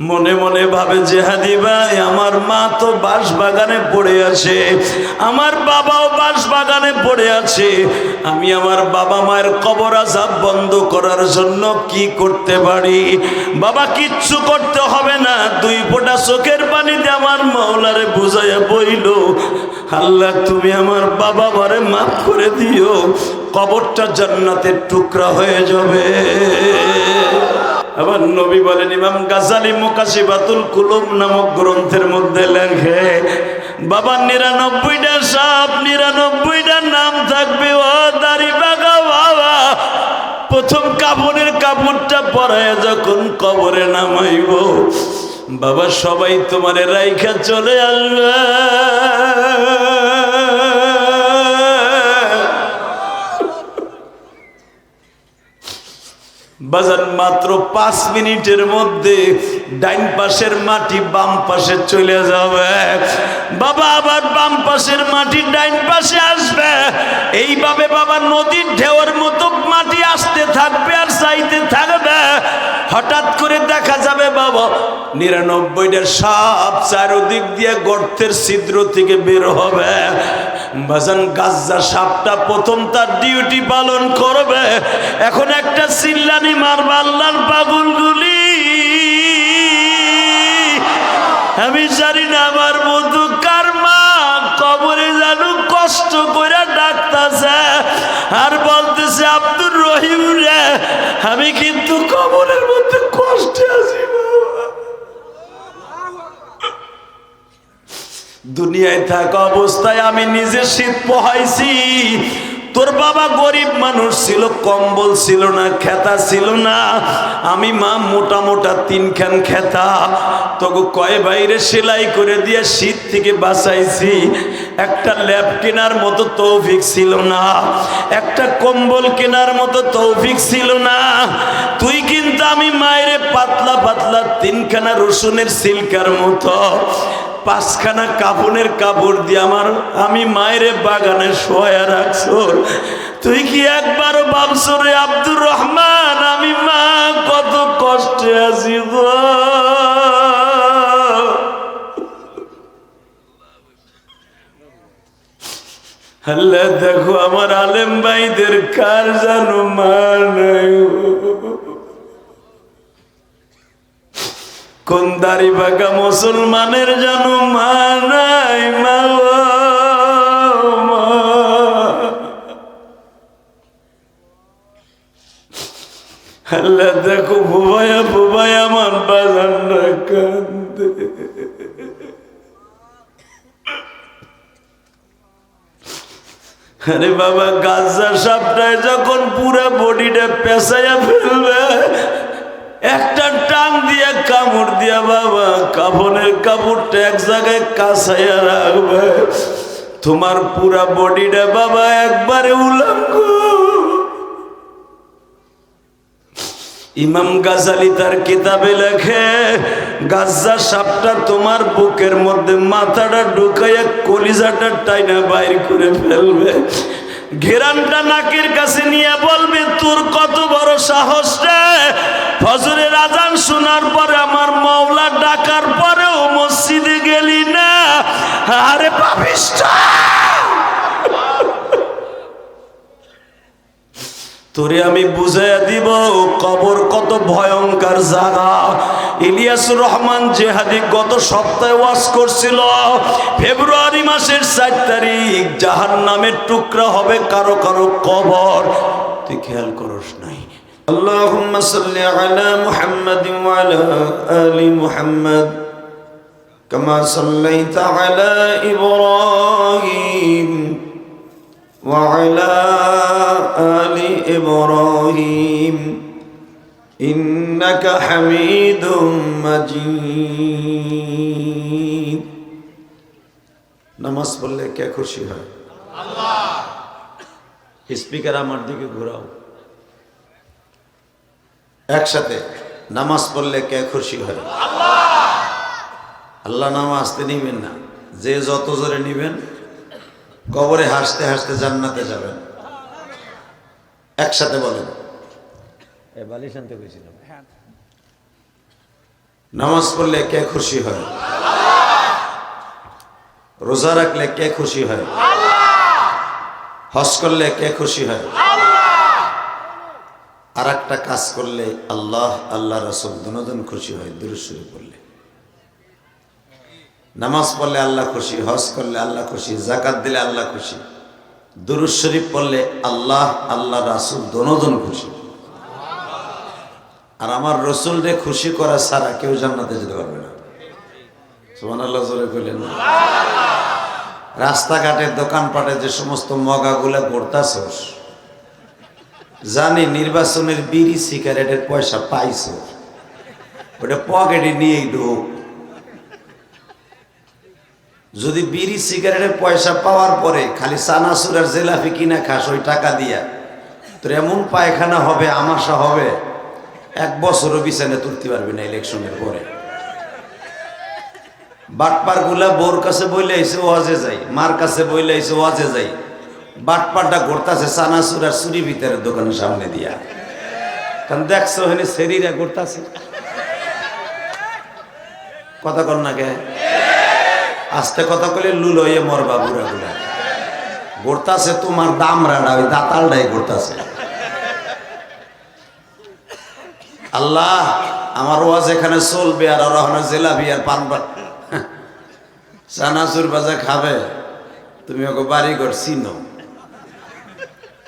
মনে মনে ভাবে জেহাদি ভাই আমার মা তো বাঁশবাগানে পড়ে আছে, আমার বাবাও বাঁশবাগানে পড়ে আছে, আমি আমার বাবা মায়ের কবর আযাব বন্ধ করার জন্য কি করতে পারি? বাবা কিচ্ছু করতে হবে না, দুই ফোঁটা চোখের পানিতে আমার মাওলারে বুঝাইয়া বইল, আল্লাহ তুমি আমার বাবা মারে মাফ করে দিও, কবরটা জান্নাতের টুকরা হয়ে যাবে। আবার নবী বলেন, ইমাম গাজালি মুকাশিফাতুল কুলুব নামক গ্রন্থের মধ্যে লেখে, বাবা ৯৯টা সাপ ৯৯টা নাম থাকবে, ও দাড়ি পাকা বাবা প্রথম কাফনের কাপড়টা পরায় যখন কবরে নামাইব, বাবা সবাই তোমারে রাইখা চলে আসবে। বাজার মাত্র ৫ মিনিটের মধ্যে ডাইন পাশের মাটি বাম পাশে চলে যাবে, বাবা আবার বাম পাশের মাটি ডাইন পাশে আসবে, এইভাবে বাবা নদীর ঢেউয়ের মতো মাটি আসতে থাকবে আর চাইতে থাকবে। হঠাৎ করে দেখা যাবে বাবা ৯৯টা সাপ চারদিক দিয়ে গর্তের ছিদ্র থেকে বের হবে। বাজান গাজ্জা সাপটা প্রথম তার ডিউটি পালন করবে। এখন একটা চিল্লানি মারবে, আল্লাহর পাগলগুলি আমি জানি না আমার বন্ধু কার মা কবরে জানু কষ্ট করে ডাকতেছে আর বলতেছে, আব্দুর রহিম রে আমি কিন্তু কবরের মধ্যে কষ্টে আছি। দুনিয়ায় থাকা অবস্থায় আমি নিজে শীত পোহাইছি, তোর বাবা গরিব মানুষ ছিল, কম্বল ছিল না, খেতা ছিল না, আমি মা মোটা মোটা ৩ খান খেতা তোকে কয় বাইরে সেলাই করে দিয়ে শীত থেকে বাঁচাইছি। একটা ল্যাপ কেনার মতো তৌফিক ছিল না, একটা কম্বল কেনার মতো তৌফিক ছিল না। তুই কিন্তু আমি মায়ের পাতলা পাতলা ৩ খানা রসুনের সিল্কার মতো ৫ খানা কাফনের কাপড় দিয়ে আমি মায়ের বাগানে শোয়া রাখছো। তুই কি একবারও ভাবছো রে আব্দুর রহমান আমি মা কত কষ্টে আছি গো? আল্লাহ দেখো আমার আলেম ভাইদের কার জানো মা নাই, কোন দাড়ি বাঁকা মুসলমানের জানো মা নাই? মা আল্লাহ দেখো বুবাইয়া বুবাইয়া আমার বাজানরা কান্দে। আরে বাবা গাজ্জা সাপটায় যখন পুরো বডিটা পেঁচাইয়া ফেলবে, একটা টান দিয়ে কামড় দিয়া বাবা কাফনের কাপড়টা এক জায়গায় কাছাইয়া রাখবে, তোমার পুরা বডিটা বাবা একবারে উলঙ্গ। ইমাম গাজালি তার কিতাবে লেখে, গাজ্জা সাপটা তোমার বুকের মধ্যে মাথাটা ঢুকাইয়া কলিজাটা টাইনা বাইর করে ফেলবে, ঘেরানটা নাকের কাছে নিয়ে বলবে, তোর কত বড় সাহস রে, ফজরের আজান শোনার পরে আমার মাওলা ডাকার পরেও মসজিদে গেলি না? আরে পাপিষ্ঠ, তোরে আমি বুঝাইয়া দিব কবর কত ভয়ঙ্কর জায়গা। ইলিয়াসুর রহমান জেহাদি গত সপ্তাহে ওয়াজ করছিল, ফেব্রুয়ারি মাসের ৪ তারিখ জাহান্নামের টুকরা হবে কারো কারো কবর। তুই খেয়াল করস নাই? আল্লাহুম্মা সাল্লি আলা মুহাম্মাদিন ওয়া আলা আলি মুহাম্মাদ কামা সাল্লাইতা আলা ইব্রাহিম ওয়া আলা আলি ইব্রাহিম ইন্নাকা হামিদুম মাজিদ। নামাজ পড়লে কে খুশি হয়? আল্লাহ। স্পিকার আমার দিকে ঘোরাও, একসাথে নামাজ পড়লে কে খুশি হয়? আল্লাহ। আল্লাহ নাম আসতে নিবেন না, যে যত জোরে নিবেন কবরে হাসতে হাসতে জান্নাতে যাবেন। একসাথে বলেন। বালিশ আনতে গেছিলাম, নামাজ পড়লে কে খুশি হয়? রোজা রাখলে কে খুশি হয়? হজ করলে কে খুশি হয়? আর একটা কাজ করলে আল্লাহ আল্লাহ রাসূল দুজন খুশি হয়, দুরূদ শরীফ পড়লে। নামাজ পড়লে আল্লাহ খুশি, হজ করলে আল্লাহ খুশি, যাকাত দিলে আল্লাহ খুশি, দুরূদ শরীফ পড়লে আল্লাহ আল্লাহ রাসূল দুজন খুশি। আর আমার রসুলকে খুশি করা ছাড়া কেউ জান্নাতে যেতে পারবে না। সুবহানাল্লাহ জোরে কইলেন না? রাস্তাঘাটে দোকানপাটে যে সমস্ত মগাগুলা ঘুরতাছস, জানি নির্বাচনের বিড়ি সিগারেটের পয়সা পাইছ, ওটা পকেটে নিয়েই ঢোক। যদি বিড়ি সিগারেটের পয়সা পাওয়ার পরে খালি চানাচুর আর জিলাপি কিনা খাস ওই টাকা দিয়া, তোর এমন পায়খানা হবে, আমাশা হবে, এক বছরও বিছানে তুলতে পারবি না ইলেকশনের পরে। বাটপার গুলা বোর কাছে বইলে আইসে ওয়াজে যাই, মার কাছে বইলে আইসে ওয়াজে যাই, বাটপারটা ঘুরতাছে চানাচুর আর চুরি ভিতরের দোকানের সামনে দিয়া। কারণ দেখছো হেনে শরীরে ঘুরতাছে, কথা কর না কে? আস্তে কথা কইলে লুল হইয়ে মরবা। বুড়া গুলা ঘুরতাছে তোমার দামরাটা, ওই দাতালটাই ঘুরতাছে। আল্লাহ আমার ওয়াজ এখানে চলবে, আর ওরা জেলাবি আর পান চানাচুর বাজা খাবে, তুমি ওকে বাড়ি ঘর চিনো।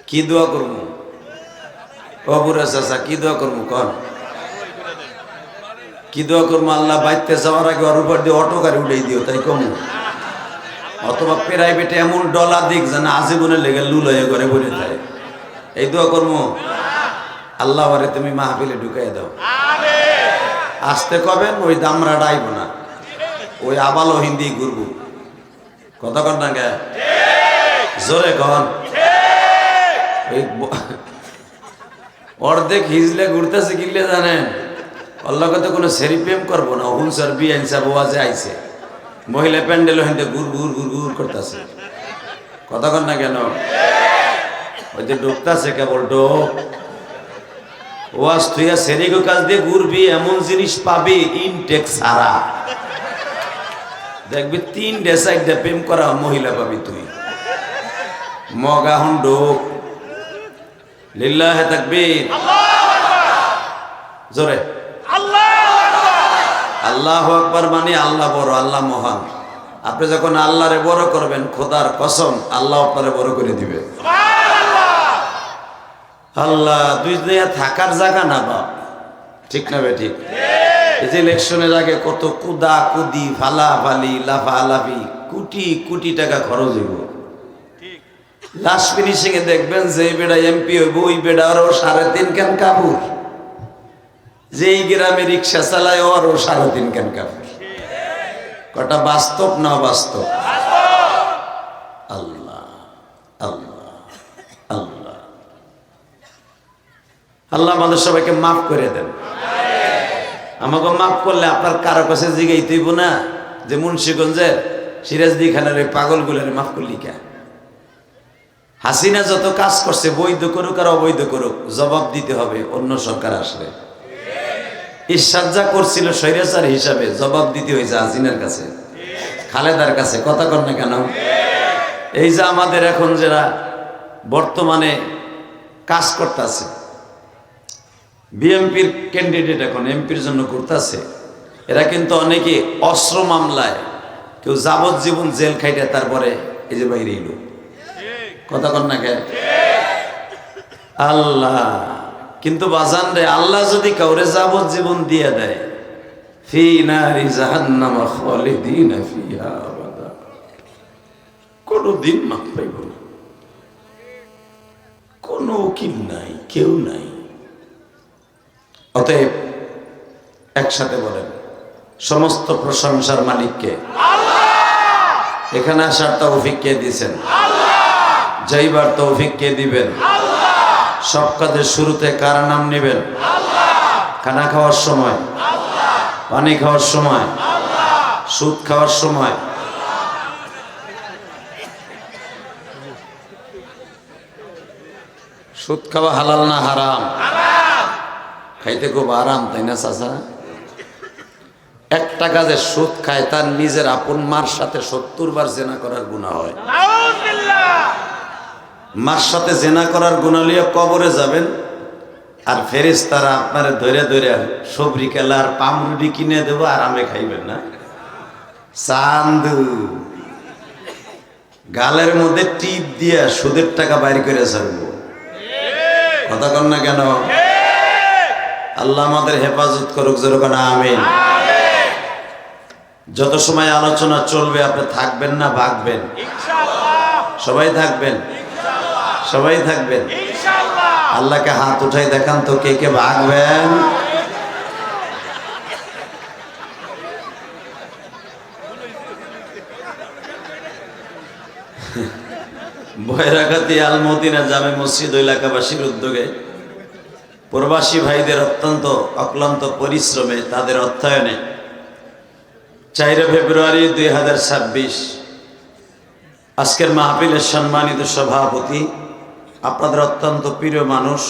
কি দোয়া করবো? ও বুড়া চাচা কি দোয়া করবো কন? কি দোয়া করবো? আল্লাহ বাইতে যাওয়ার আগে ওর উপর দিয়ে অটো গাড়ি উঠাই দিও, তাই কম। অথবা প্রাইভেটে এমন ডলা দিক যেন আজীবনের লেগে লুল হয়ে ঘরে বলে থাকে, এই দোয়া করবো। আল্লাহ আরে তুমি মাহফিলে ঢুকাই দাও। আসতে কবেন? ওই দামরাটা আইব না, ওই আবালো হিন্দি ঘুরবো। কথা কন না গে? জোরে কন। অর্ধেক হিজলে ঘুরতেছে কিনলে জানেন, আল্লাহ কথা কোনো সেরি প্রেম করবো না। হুনসার বিয়ান সাহেব ওয়াজে আইছে, মহিলা প্যান্ডেল হিন্দে ঘুর ঘুর ঘুর ঘুর করতেছে। কথা কন না কেন? ওই যে ঢুকতেছে কেবল ঢোক। ওয়াজ তুইয়া সেরিগো কাজ দিয়ে ঘুরবি, এমন জিনিস পাবি ইনটেক সারা, দেখবি 3-4 প্রেম করা মহিলা পাবি তুই। মগা হন ঢোক। লিল্লাহে তাকবীর, জোরে আল্লাহু আকবার। মানে আল্লাহ বড়, আল্লাহ মহান। আপনি যখন আল্লাহরে বড় করবেন, খোদার কসম আল্লাহ আপনারে বড় করে দিবে। আল্লাহ দুই দুনিয়া থাকার জায়গা না বাপ, ঠিক না বে ঠিক? এই যে ইলেকশনের আগে কত কুদা কুদি, ফালাফালি, লাফালাফি, কোটি কোটি টাকা খরচ হইব। লাস্ট ফিনিশিং এ দেখবেন যে বেড়া এমপি হইব, ওই বেড়া আরো 3.5 কান কাপড়। যেই গ্রামে রিক্সা চালায় ওরও 3.5 কান কাপড়। কটা বাস্তব না বাস্তব? আল্লাহ আল্লাহ আল্লাহ আল্লাহ আমাদের সবাইকে মাফ করে দেন। আমাকে মাফ করলে আপনার কারো কাছে জিগাইতে হইব না যে মুন্সিগঞ্জের সিরাজদি খানের ওই পাগলগুলোর মাফ করলি কে? হাসিনা যত কাজ করছে, বৈধ করুক আর অবৈধ করুক, জবাব দিতে হবে অন্য সরকার আসলে। ইরশাদ যা করছিল স্বৈরাচার হিসাবে, জবাব দিতে হয়েছে হাসিনার কাছে, খালেদার কাছে। কথা কর না কেন? এই যে আমাদের এখন যারা বর্তমানে কাজ করতেছে, বিএমপির ক্যান্ডিডেট এখন এমপির জন্য করতেছে, এরা কিন্তু অনেকে অস্ত্র মামলায়, কেউ যাবজ্জীবন জেল খাইতে তারপরে এই যে বাইরে এলো। কথা কন না কে? আল্লাহ কিন্তু বাজান রে, আল্লাহ যদি কাউরে যাবজ্জীবন দিয়ে দেয়, ফি নারি জাহান্নাম খালিদিনা ফিহা আবাদা, কোনদিন মাফ পাইব না। কোনো উকিল নাই, কেউ নাই। অতএব একসাথে বলেন, সমস্ত প্রশংসার মালিককে, এখানে আসার তৌফিক কে দিয়েছেন? যাইবার তৌফিক কে দিবেন? সব কাজের শুরুতে কার নাম নেবেন? খানা খাওয়ার সময়, পানি খাওয়ার সময়, সুদ খাওয়ার সময়, সুদ খাওয়া হালাল না হারাম? খাইতে খুব আরাম, তাই না চাচা? একটা কাজে সুদ খায় তার নিজের আপন মার সাথে 70 বার জেনা করার গুনাহ হয়। মার সাথে জেনা করার গুনাহ লিয়ে কবরে যাবেন, আর ফেরেশতারা আপনারে ধরে ধরে সবরি কেলা আর পামরুটি কিনে দেবো, আরামে খাইবেন না। চান্দু গালের মধ্যে টিপ দিয়ে সুদের টাকা বাইর করে ছাড়বো। কথা কন না কেন? আল্লাহ আমাদের হেফাজত করুক, যেরকম আমিন। যত সময় আলোচনা চলবে আপনি থাকবেন না ভাগবেন? সবাই থাকবেন, সবাই থাকবেন। আল্লাহকে হাত উঠাই দেখান তো কে কে ভাগবেন। বয়রাকাতি আল মদিনা জামে মসজিদ এলাকাবাসীর উদ্যোগে প্রবাসী ভাইদের অত্যন্ত অক্লান্ত পরিশ্রমে তাদের অর্থায়নে 4 ফেব্রুয়ারি 2026 আজকের মাহফিলের সম্মানিত সভাপতি, আপনাদের অত্যন্ত প্রিয় মানুষ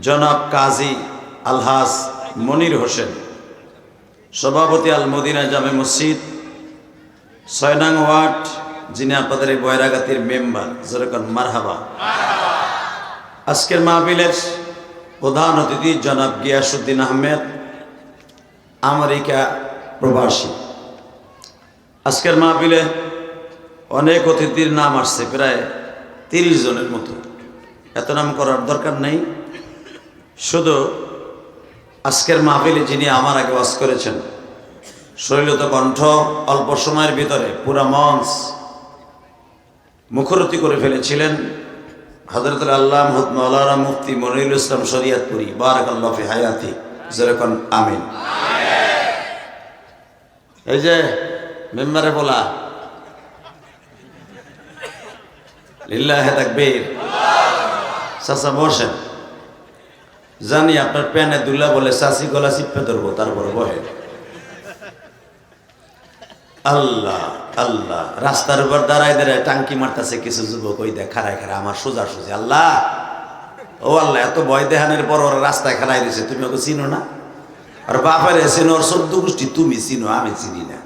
জনাব কাজী আলহাজ মনির হোসেন, সভাপতি আল মদিনা জামে মসজিদ 6 নং ওয়ার্ড, যিনি আপনাদের এই বয়রাগাতির মেম্বার, যেরকম মারহাবা। আজকের মাহফিলের প্রধান অতিথি জনাব গিয়াসউদ্দিন আহমেদ, আমেরিকা প্রবাসী। আজকের মাহফিলে অনেক অতিথির নাম আসছে, প্রায় 30 জনের মতো। এত নাম করার দরকার নেই, শুধু আজকের মাহফিলে যিনি আমার আগে ওয়াজ করেছেন, শৈলত কণ্ঠ, অল্প সময়ের ভিতরে পুরা মঞ্চ মুখরতি করে ফেলেছিলেন, হযরতুল আল্লাহ মাওলানা মুফতি মনিরুল ইসলাম শরিয়তপুরী, বারাকাল্লাহু ফি হায়াতি, যেরকম আমিন। এই যে মেম্বারে বলা লিল্লাহি তাকবীর। চাচা বসেন, জানি আপনার প্যানে দুল্লা বলে চাচি গলা চিপে ধরবো, তারপরে বহে। আল্লাহ আল্লাহ, রাস্তার উপর দাঁড়ায় দাঁড়ায় টাঙ্কি মারতেছে কিছু যুবক, ওই দেখ খারায় খারায় আমার সোজা সুজি। আল্লাহ ও আল্লাহ, এত ভয় দেখানোর পর ওরা রাস্তায় খারাই দিয়েছে, তুমি ওকে চিনো না? আর বাপের চিনো, ওর 14 গোষ্ঠী তুমি চিনো, আমি চিনি না।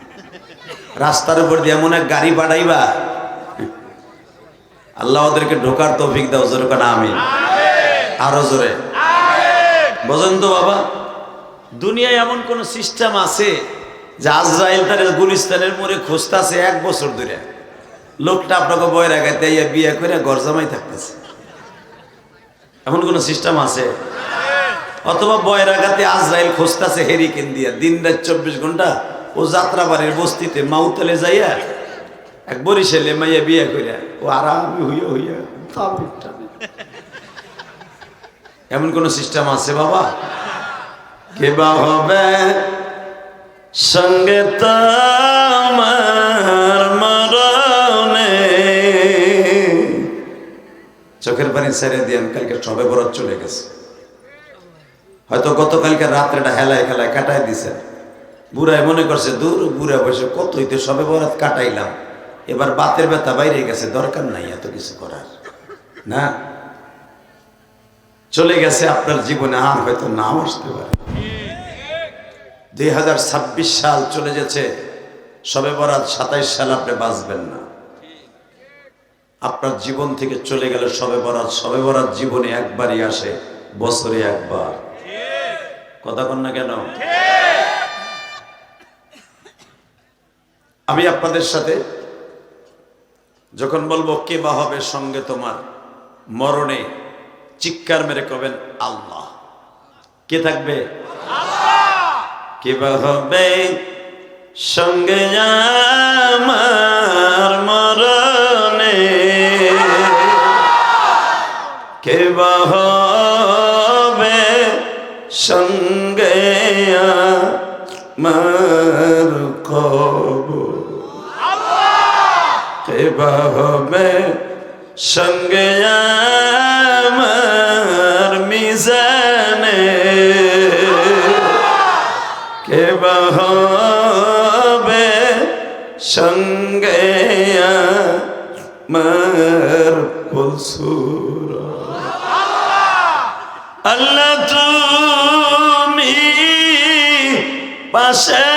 রাস্তার উপর দিয়ে এমন এক গাড়ি পাঠাইবা, আল্লাহ ওদেরকে ঢোকার তৌফিক দাও, জোরে কানা আমিন। আরো জোরে বোঝেন তো বাবা, দুনিয়ায় এমন কোন সিস্টেম আছে যে আজরাইল তার গুলিস্তানের মোড়ে খুঁজতেছে 1 বছর ধরে, লোকটা আপনাকে বয় রাখাতে বিয়ে করে ঘর জামাই থাকতেছে? এমন কোন সিস্টেম আছে? অথবা বয় রাখাতে আজরাইল খুঁজতেছে হেরিকেন দিয়া, দিন রাত 24 ঘন্টা ও যাত্রাবাড়ির বস্তিতে মাউতলে যাইয়া এক বরিশালে মাইয়া বিয়ে করিয়া ও আরামে হইয়া হইয়া। এমন কোন সিস্টেম আছে বাবা? কে বা হবে সঙ্গে তোমার মরণে? চোখের পানি ছেড়ে দিয়েন, কালকে সবে বরাত চলে গেছে, হয়তো গতকালকে রাত্রেটা হেলায় খেলায় কাটাই দিছে। বুড়াই মনে করছে দূর বুড়া বসে কত হইতে সবে বরাত কাটাইলাম, এবার বাতের ব্যথা বাইরে গেছে, দরকার নাই এত কিছু করার। না, চলে গেছে আপনার জীবনে, আর হয়তো নাও আসতে পারে। 2026 সাল চলে যাচ্ছে, সবে বরাত 27 সাল আপনি বাঁচবেন না। আপনার জীবন থেকে চলে গেলে সবে বরাত। সবে বরাত জীবনে একবারই আসে, বছরে একবার। কথা কন না কেন? আমি আপনাদের সাথে যখন বলবো কে বা হবে সঙ্গে তোমার মরণে, চিৎকার মেরে কবেন আল্লাহ। কে থাকবে? কে বা হবে সঙ্গে আমার মরণে? কে বা হবে সঙ্গে আমার কবর? কে বা হবে সঙ্গে আমার মিজানে? কে বা হবে সঙ্গে আমার পুলসুরা? আল্লাহ তুমি পাশে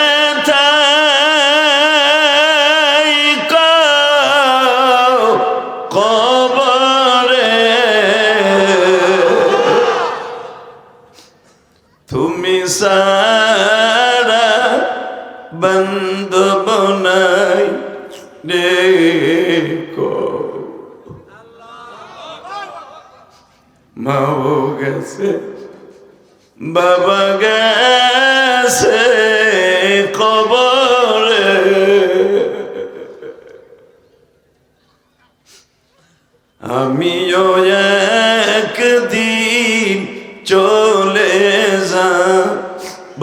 বান্ধব নাই রেখো। মাও গেছে, বাবা গেছে কবরে, আমিও একদিন চলে যাব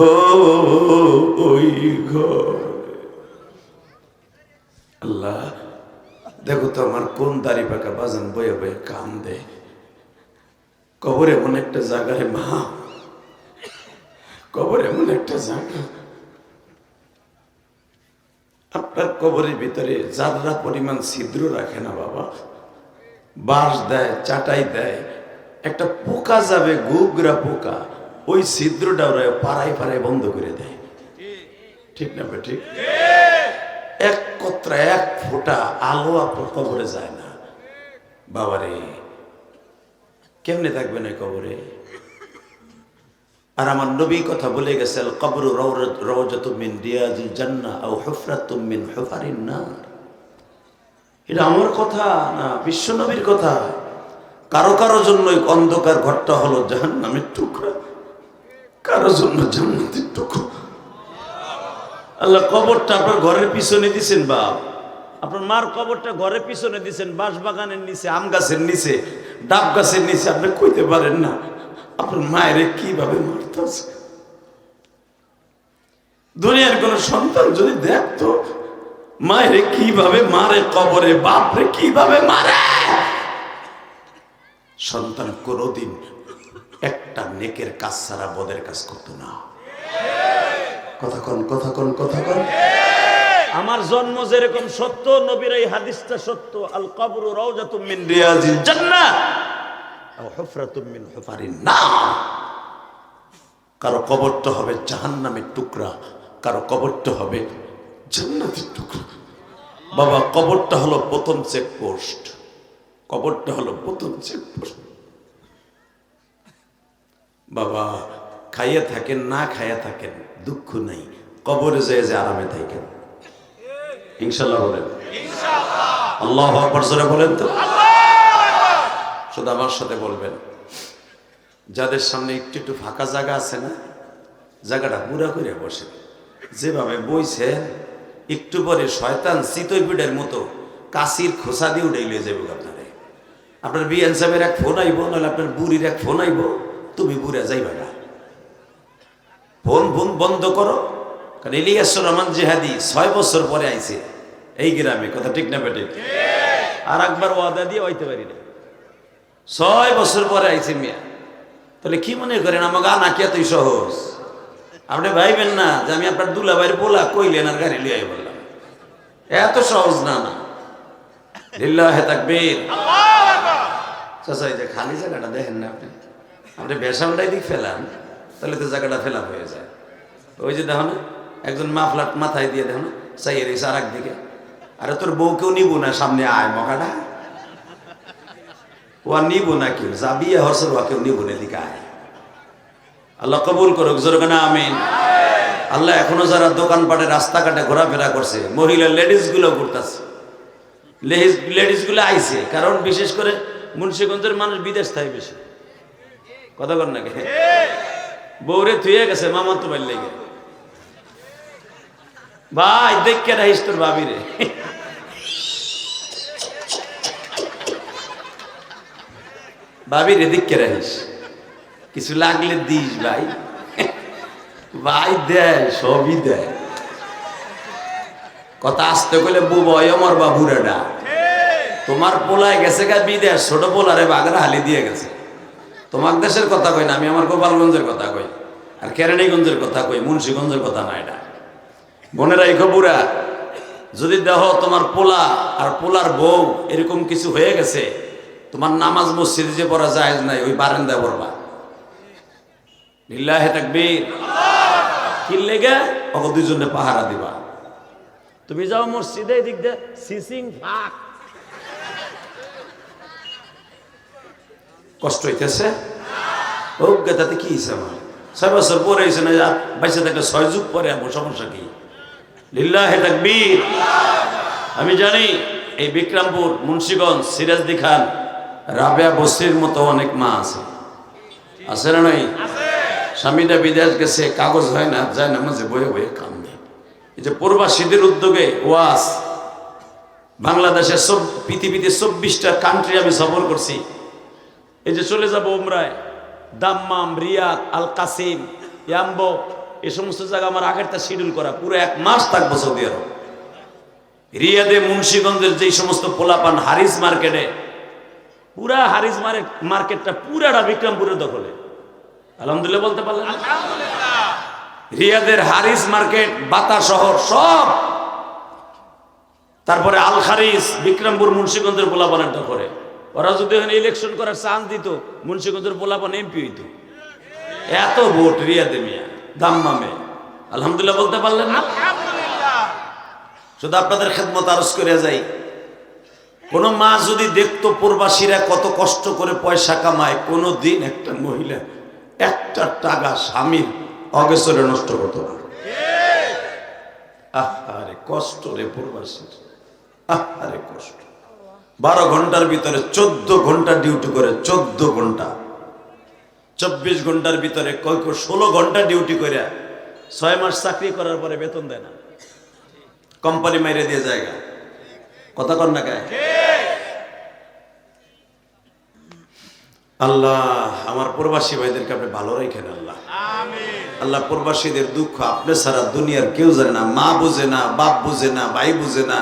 ওই ঘরে। আল্লাহ দেখো তো আমার কোন দাড়ি পাকা বাজান বয়ে বয়ে কাম দেয়। কবর এমন একটা জায়গায় মা, কবর এমন একটা জায়গা, আপনার কবরের ভিতরে যারা পরিমাণ ছিদ্র রাখে না বাবা, বাঁশ দেয়, চাটাই দেয়, একটা পোকা যাবে, গুগরা পোকা, ওই ছিদ্রটা ওরা পাড়ায় পাড়ায় বন্ধ করে দেয়। ঠিক না ঠিক? এক কতরা এক ফোঁটা আলো আপনার কবরে যায় না। বাবারে কেমনে থাকবেন এই কবরে? আর আমার নবী কথা বলে গেছে, আল কবরু রাওজাতুম মিন রিয়াজিল জান্নাহ আও হুফরাতুম মিন হুফারিন নার। এটা আমার কথা না, বিশ্ব নবীর কথা। কারো কারো জন্য অন্ধকার ঘরটা হলো জাহান্নামের টুকরা, কারো জন্য জান্নাতের টুকরা। আল্লাহ কবরটা আপনার ঘরের পিছনে দিছেন বাপ, আপনার মার কবরটা ঘরের পিছনে দিছেন, বাঁশ বাগানের নিচে, আম গাছের নিচে, ডাব গাছের নিচে। আপনি কইতে পারেন না আপনার মায়ের কিভাবে মারতেছে। দুনিয়ার কোন সন্তান যদি দেখতো মায়ের কিভাবে মারে কবরে, বাপরে কিভাবে মারে, সন্তান কোনদিন একটা নেকের কাজ ছাড়া বদের কাজ করতো না। কথা কন, কথা কন, কথা কন। আমার জন্ম যেরকম সত্য, নবীর এই হাদিসটা সত্য, আল কবরু রাওজাতুম মিন রিয়াজিল জান্নাহ আও হুফরাতুম মিন হুফারিন নার। কারো কবরটা হবে জাহান্নামের টুকরা, কারো কবরটা হবে জান্নাতের টুকরা। বাবা কবরটা হলো প্রথম চেকপোস্ট, কবরটা হলো প্রথম চেকপোস্ট। বাবা খাইয়া থাকেন না খাইয়া থাকেন দুঃখ নাই, কবরে যেয়ে যে আরামে থাকেন ইনশাআল্লাহ। বলেন ইনশাআল্লাহ, আল্লাহু আকবার জোরে বলেন তো। শুধু আমার সাথে বলবেন, যাদের সামনে একটু একটু ফাঁকা জায়গা আছে না, জায়গাটা পুরা করে বসে, যেভাবে বইছে একটু পরে শয়তান চিতই পিঠের মতো কাশির খোসা দিয়ে উঠে লিয়ে যাবে আপনারে। আপনার বিএন সাহেবের এক ফোন আইব, নাহলে আপনার বুড়ির এক ফোন আইব, তুমি বুড়া যাইবা না। ফোন ফোন বন্ধ করো, কারণ ইলিয়াস রহমান জিহাদি 6 বছর পরে আইছে এই গ্রামে, কথা ঠিক না বেটে? আর একবার ওয়াদা দিয়ে হইতে পারি না, 6 বছর পরে আইছে মিয়া। তাহলে কি মনে করেন আমাকে আনা কি এতই সহজ? আপনি ভাইবেন না যে আমি আপনার দুলাভাইয়ের পোলা কইলেন আর গাড়ি লিয়ে বললাম, এত সহজ না। না লিল্লাহি তাকবীর, আল্লাহু আকবার। চাচা এই যে খালি জায়গাটা দেখেন না আপনি, আপনি বেসামটাই দিক ফেলান তাহলে তো জায়গাটা ফেলা হয়ে যায়। ওই যে দেখো না একজন মাফলার মাথায় দিয়ে দেখো না চাইয়ে রয়েছে আর একদিকে, আরে তোর বউকেও নিব না, সামনে আয় মকাটা, ও আর নিব না, কেউ যাবি হরসর ওকেও নিব না, এদিকে আয়। আল্লাহ কবুল করুক, জোরে না আমিন। আল্লাহ এখনো যারা দোকানপাটে রাস্তাঘাটে ঘোরাফেরা করছে, মহিলা লেডিস গুলো ঘুরতেছে, লেডিস গুলো আইছে, কারণ বিশেষ করে মুন্সিগঞ্জের মানুষ বিদেশ থাকে বেশি, কথা কর নাকি, বউরে থুয়ে গেছে মামা তো বাড়ি লেগে, ভাই দেখে রাখিস তোর ভাবি রে, ভাবি রে দেখে রাখিস, কিছু লাগলে দিস ভাই, ভাই দেয় সবই দেয়। কথা আসতে গেলে বুবয় আমার বাবুরাডা, তোমার পোলায় গেছে গা বিদেশ, ছোট পোলারে বাগরা হালি দিয়ে গেছে। তোমার দেশের কথা কই না, আমি আমার গোপালগঞ্জের কথা কই, আর কেরানীগঞ্জের কথা কই, মুন্সিগঞ্জের কথা না। এটা মনে রাখো বুড়া, যদি দেহ তোমার পোলা আর পোলার বউ এরকম কিছু হয়ে গেছে, তোমার নামাজ মসজিদে যে পড়া যায় নাই, ওই বারান্দায় পড়বা। লিল্লাহি তাকবীর, কি লেগে ওকে দুইজনে পাহারা দিবা। তুমি যাও মসজিদে, দিক দে সিসিং ফাক, কষ্ট হইতেছে অজ্ঞতাতে কি হিসাব? 6 বছর পরে হয়েছে না, বাইশে থাকলে 6 যুগ পরে আমার সমস্যা কি? লিল্লাহে তাকবীর। আমি জানি এই বিক্রমপুর, মুন্সিগঞ্জ, সিরাজদি খান, রাবেয়া বস্তির মতো অনেক মা আছে, আছে না নাই? স্বামীটা বিদেশ গেছে, কাগজ হয় না, যায় না, মাঝে বয়ে বয়ে কান্দে। এই যে প্রবাসীদের উদ্যোগে ওয়াজ, বাংলাদেশের সব পৃথিবীতে 24টা কান্ট্রি আমি সফর করছি। এই যে চলে যাব উমরায়, দাম্মাম, রিয়াদ, আল কাসিম, ইয়াম্বো, এই সমস্ত জায়গা আমার আগের তা শিডিউল করা, পুরো 1 মাস থাকবো সৌদি আরব। রিয়াদে, মুন্সিগঞ্জের যেই সমস্ত পোলাপান হারিস মার্কেটে, পুরা হারিস মার্কেটটা পুরাটা বিক্রমপুরের দখলে। আলহামদুলিল্লাহ বলতে পারলেন? রিয়াদের হারিস মার্কেট, বাতা শহর সব, তারপরে আল খারিস, বিক্রমপুর, মুন্সিগঞ্জের পোলাপানের দখলে। ওরা যদি এখানে ইলেকশন করার চান্স দিত, মুন্সিগঞ্জের পোলাপান এমপি হইত। এত ভোট রিয়াদে মিয়া, দাম্মামে। আলহামদুলিল্লাহ বলতে পারলেন না? শুধু আপনাদের খেদমত আরজ করে যাই, কোন মা যদি দেখতো প্রবাসীরা কত কষ্ট করে পয়সা কামায়, কোনো দিন একটা মহিলা একটা টাকা স্বামীর অগোচরে নষ্ট করতো না। আরে কষ্ট রে প্রবাসীর, আরে কষ্ট। 12 ঘন্টার ভিতরে 14 ঘন্টা ডিউটি করে, 14 ঘন্টা, 24 ঘন্টার ভিতরে কয় 16 ঘন্টা ডিউটি করে 6 মাস চাকরি করার পরে বেতন দেয় না, কোম্পানি মাইরে দিয়ে জায়গা। কথা কন না গায়ে? আল্লাহ আমার প্রবাসী ভাইদেরকে আপনি ভালো রাখেন আল্লাহ। আল্লাহ প্রবাসীদের দুঃখ আপনি ছাড়া দুনিয়ার কেউ জানে না। মা বুঝে না, বাপ বুঝে না, ভাই বুঝে না,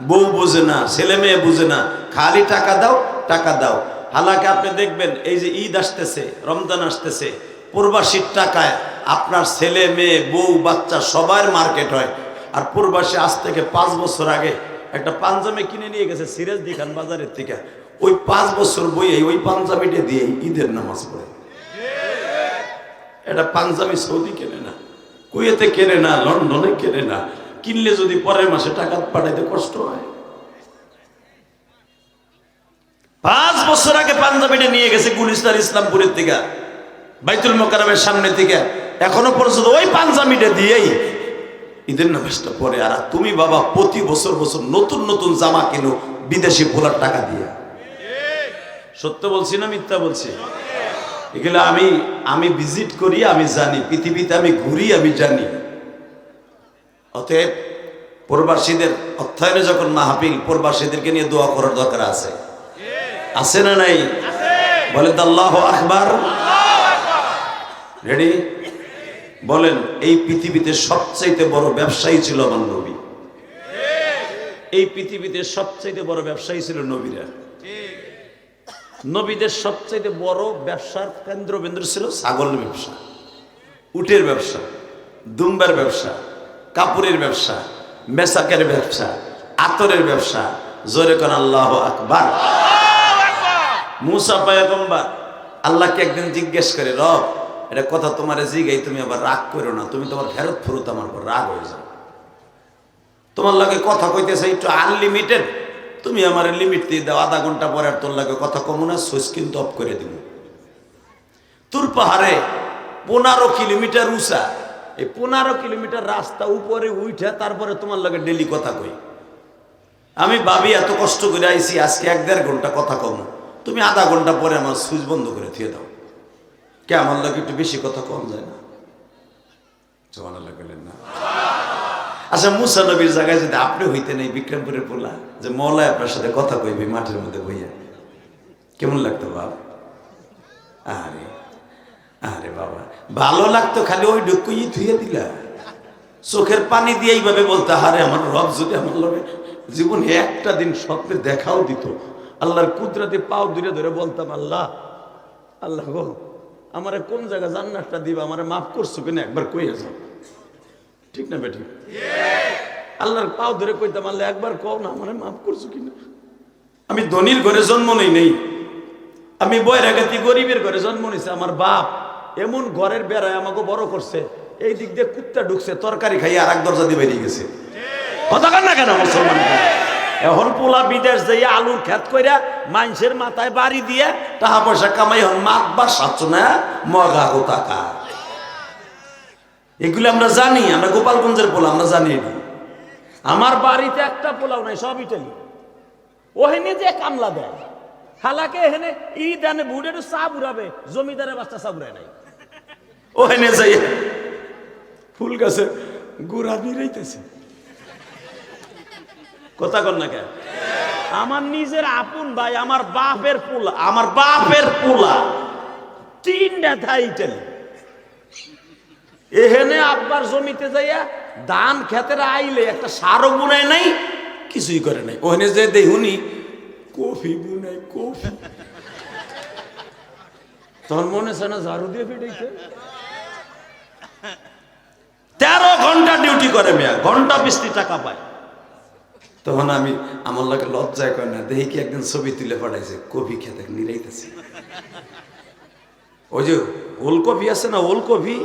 বউ বুঝে না, ছেলে মেয়ে বুঝে না, খালি টাকা দাও টাকা দাও। হালাকে আপনি দেখবেন এই যে ঈদ আসতেছে, রমজান আসতেছে, প্রবাসীর টাকায় আপনার ছেলে মেয়ে, বউ বাচ্চা সবার মার্কেট হয়। আর প্রবাসী আজ থেকে 5 বছর আগে একটা পাঞ্জাবি কিনে নিয়ে গেছে সিরাজদি খান বাজারের থেকে, ওই 5 বছর বইয়ে ওই পাঞ্জাবিটা দিয়ে ঈদের নামাজ পড়ে। এটা পাঞ্জাবি সৌদি কেনে না, কুয়েতে কেনে না, লন্ডনে কেনে না, কিনলে যদি পরের মাসে টাকা পাঠাইতে কষ্ট হয়। 5 বছর আগে পাঞ্জাবিটা নিয়ে গেছে গুলিস্তান ইসলামপুরের থেকে, বাইতুল মোকাররমের সামনে থেকে, এখনো পর্যন্ত ওই পাঞ্জাবিটা দিয়েই ঈদের নামাজটা পড়ে। আর তুমি বাবা প্রতি বছর বছর নতুন নতুন জামা কিনো বিদেশি পোলার টাকা দিয়ে। সত্য বলছি না মিথ্যা বলছি? এগুলো আমি ভিজিট করি, আমি জানি, পৃথিবীতে আমি ঘুরি, আমি জানি। অতএব প্রবাসীদের অর্থায়নে যখন মাহফিল, প্রবাসীদেরকে নিয়ে দোয়া করার দরকার আছে, আছে না নাই? বলেন তো আল্লাহু আকবার। রেডি? বলেন, এই পৃথিবীতে সবচাইতে বড় ব্যবসায়ী ছিল আমার নবী। এই পৃথিবীতে সবচাইতে বড় ব্যবসায়ী ছিল নবীরা। নবীদের সবচাইতে বড় ব্যবসার কেন্দ্রবিন্দু ছিল ছাগলের ব্যবসা, উটের ব্যবসা, দুম্বার ব্যবসা, কাপড়ের ব্যবসা, মেসাকের ব্যবসা, আতরের ব্যবসা। জোরে কোন আল্লাহু আকবার। মুসা পয়গম্বর আল্লাহকে একদিন জিজ্ঞেস করে, রব এটা কথা তোমার জিগাই, তুমি আবার রাগ করো না, তুমি তোমার ফেরত ফুরত আমার উপর রাগ হয়ে যাও। তোমার লাগে কথা কইতেছে একটু আনলিমিটেড, তুমি আমার লিমিট দিয়ে দাও, আধা ঘন্টা পরে আর তোর লাগে কথা কমু না, সুইচ কিন্তু অফ করে দিব। তুর পাহাড়ে 15 কিলোমিটার উঁচা, এই 15 কিলোমিটার রাস্তা উপরে উঠে তারপরে তোমার লাগে ডেলি কথা কই। আমি ভাবি এত কষ্ট করে আইছি, আজকে 1-1.5 ঘন্টা কথা কমু, তুমি আধা ঘন্টা পরে আমার সুইচ বন্ধ করে দিয়ে দাও। কে আমার লাগে একটু বেশি কথা কম যায় না? সুবহানাল্লাহ বলেন না? আচ্ছা, মুসা নবীর জায়গায় যদি আপনি হইতেন এই বিক্রমপুরের পোলা, যে মওলায় আপনার সাথে কথা কইবে মাঠের মধ্যে বইয়া, কেমন লাগতো বাবা? আরে আরে বাবা, ভালো লাগতো, খালি ওই ডুকুই ধুয়ে দিলা, চোখের পানি দিয়ে এইভাবে বলতে, হারে আমার রব যদি আমার লগে জীবনে একটা দিন স্বপ্নে দেখাও দিত, আল্লাহর কুদরতে পাও দূরে ধরে বলতাম, আল্লাহ আল্লাহ গো, আমারে কোন জায়গা জান্নাতটা দিবা, আমারে মাফ করছো কিনা একবার কইয়া যাও। ঠিক না বেটি? আল্লাহর পাও ধরে কইতাম, আল্লাহ একবার কও না আমারে মাফ করছো কিনা। আমি ধনীর ঘরে জন্ম নেই, আমি বয়রাগাতি গরিবের ঘরে জন্ম নিয়েছি। আমার বাপ এমন ঘরের বেড়ায় আমাকে বড় করছে, এই দিক দিয়ে কুত্তা ঢুকছে, তরকারি খাইয়ে আর এক দরজা দিয়ে বেরিয়ে গেছে। কথা কান না কেন মুসলমান? এখন পোলা বিদেশ যাইয়া আলুর খেত কইরা মানুষের মাথায় বাড়ি দিয়ে টাকা পয়সা কামাই, হন মাতবার সাচ্ছ না মগা গো টাকা। এগুলো আমরা জানি, আমরা গোপালগঞ্জের পোলা, আমরা জানি। আমার বাড়িতে একটা পোলাও নাই, সব ইটালি। ওখানে যে কামলা দেয় হালাকে এখানে ঈদ আনে বুড়ে একটু চা বুড়াবে, জমিদারের বাচ্চা চা বুড়ায় নাই। ওখানে যাই ফুল গাছে গুড়া নিরাইতেছে, কথা কর না কেন? আমার নিজের আপন ভাই, আমার বাপের পোলা, আমার বাপের পোলা 3টা থাই ইটালি। এখানে আব্বার জমিতে যাইয়া ধান খেতের আইলে একটা সারও বুনায় নাই, কিছুই করে নাই। ওখানে যে দেখুনি কফি বুনাই, কফি। তোর মনে আছে না ঝাড়ু দিয়ে ফিটাইছে? 13 ঘন্টা ডিউটি করে মেয়া, ঘন্টা 20 টাকা পায়। তখন আমি আমার লোকে লজ্জায় করে না, দেখি কি একদিন ছবি তুলে পাঠাইছে কফি খেতে নিরাইতেছে। ওই যে ওলকপি আছে না, ওলকপি,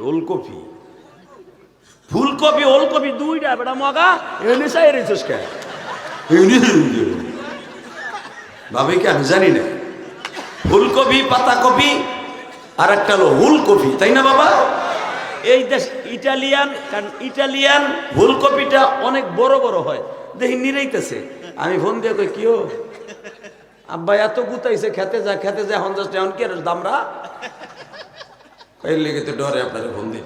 ওলকপি ফুলকপি ওলকপি 2টা বেটা মগা এনে চাই রেছিস কে ভাবে কি আমি জানি না। ফুলকপি, পাতাকপি আর একটা হলো ফুলকপি, তাই না বাবা? এই দেশ ইটালিয়ান, কারণ ইটালিয়ান ফুলকপিটা অনেক বড় বড় হয়, দেখি নিরাইতেছে। আমি ফোন দিয়ে কই কি হো আব্বা এত গুতাইছে, খেতে যা খেতে যা 50 টাকা কি দামরা কইলে লেগে তো ডরে আপনারা ফোন দিন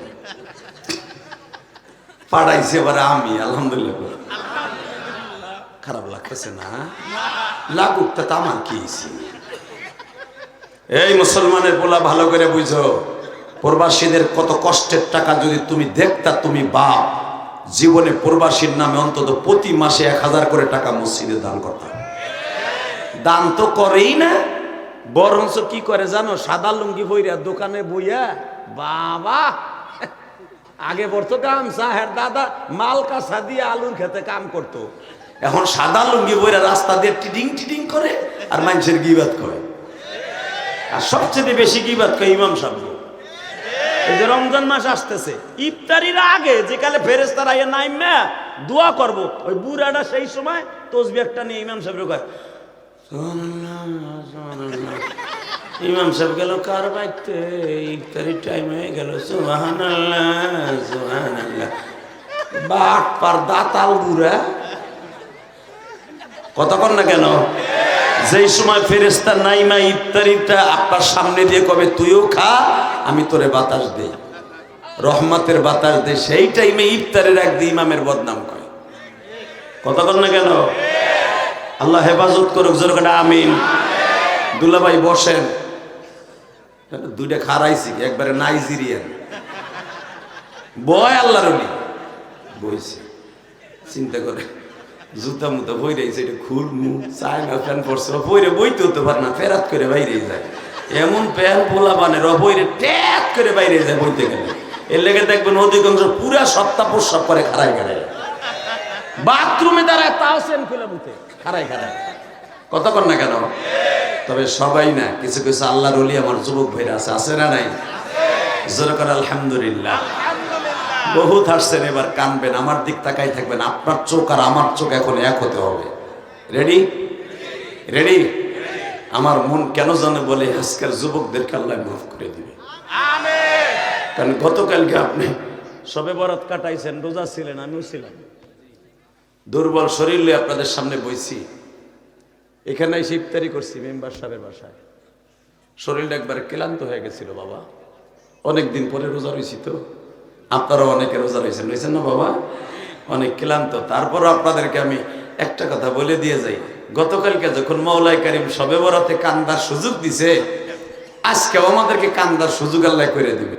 পাড়াইছে। এবার আমি আলহামদুলিল্লাহ, খারাপ লাগতেছে না? লাগুক তা আমার কি। এই মুসলমানের পোলা ভালো করে বুঝো, প্রবাসীদের কত কষ্টের টাকা যদি তুমি দেখতা, তুমি বাপ জীবনে প্রবাসীর নামে অন্তত প্রতি মাসে 1000 করে টাকা মসজিদে দান করতাম। দান তো করেই না, বরঞ্চ কি করে জানো? সাদা লুঙ্গি বইরা দোকানে বইয়া বাবা আগে পড়তো গামছা, হ্যাঁ দাদা মাল কাঁচা দিয়ে আলুর খেতে কাম করতো। এখন সাদা লুঙ্গি বইরা রাস্তা দিয়ে টিডিং টিডিং করে আর মানুষের গিবাত করে। আর সবচেয়ে বেশি গিবাত করে ইমাম সাহেব। এই যে রমজান মাস আসতেছে, ইফতারির আগে যেকালে ফেরেশতারা আইয়া নাইমা দোয়া করব, ওই বুড়াটা সেই সময় তসবিহ একটা নিয়ে ইমাম সাহেবের কয় সুবহানাল্লাহ সুবহানাল্লাহ। ইমাম সাহেব গেল কার বাইতে, ইফতারির টাইম হয়ে গেল, সুবহানাল্লাহ সুবহানাল্লাহ। বাট পার দাতাল বুড়া, কথা কর না কেন? যেই সময় ফেরেশতা নাইমা ইফতারিটা আপনার সামনে দিয়ে কবে তুইও খা, আমি তোরে বাতাস দেই, রহমতের বাতাস দে, সেই টাইমে ইফতারের একদিন ইমামের বদনাম করে। কথা কর না কেন? আল্লাহ হেফাজত করুক, জোর করে আমিন। দুলাভাই বসেন, 2টা খারাইছি একবারে নাইজেরিয়ান বয়, আল্লাহর ওলি বইছে, চিন্তা করে জুতা মুতা বই রয়েছে, এটা খুল মু চায়না প্যান্ট পরছে, বইরে বইতে হতে পারে না, ফেরাত করে বাইরে যায়। এমন প্যান্ট পোলা বানের বইরে ট্যাক করে বাইরে যায় বইতে গেলে। এর লেগে দেখবেন অধিকাংশ পুরা সপ্তাহ প্রস্রাব করে খাড়াই খাড়াই, বাথরুমে দাঁড়ায় তাও সেন খুলে মুখে খাড়াই খাড়াই। কথা কর না কেন? তবে সবাই না, কিছু কিছু আল্লাহর ওলি আমার যুবক ভাইরা আছে, আছে না নাই? জোরে করে আলহামদুলিল্লাহ। বহুত হাসছেন, এবার কানবেন, আমার দিক তাকাই থাকবেন। আপনার চোখ আর আমার চোখ এখন এক হতে হবে। রেডি? রেডি? আমার মন কেন জানে বলে আজকের যুবকদেরকে আল্লাহ মাফ করে দিবে। আমিন। কারণ গতকালকে আপনি সবে বরাত কাটাইছেন, রোজা ছিলেন, আমিও ছিলাম, দুর্বল শরীর নিয়ে আপনাদের সামনে বইছি। এখানে এসে ইফতারি করছি মেম্বার সাহেবের বাসায়। শরীরটা একবারে ক্লান্ত হয়ে গেছিল বাবা, অনেকদিন পরে রোজা রয়েছি তো। আপনারা অনেকে রোজা রয়েছেন, রয়েছেন না বাবা? অনেক ক্লান্ত। তারপরও আপনাদেরকে আমি একটা কথা বলে দিয়ে যাই, গতকালকে যখন মওলাই কারিম শবে বরাতে কান্দার সুযোগ দিছে, আজকেও আমাদেরকে কান্দার সুযোগ আল্লাহ করে দিবে।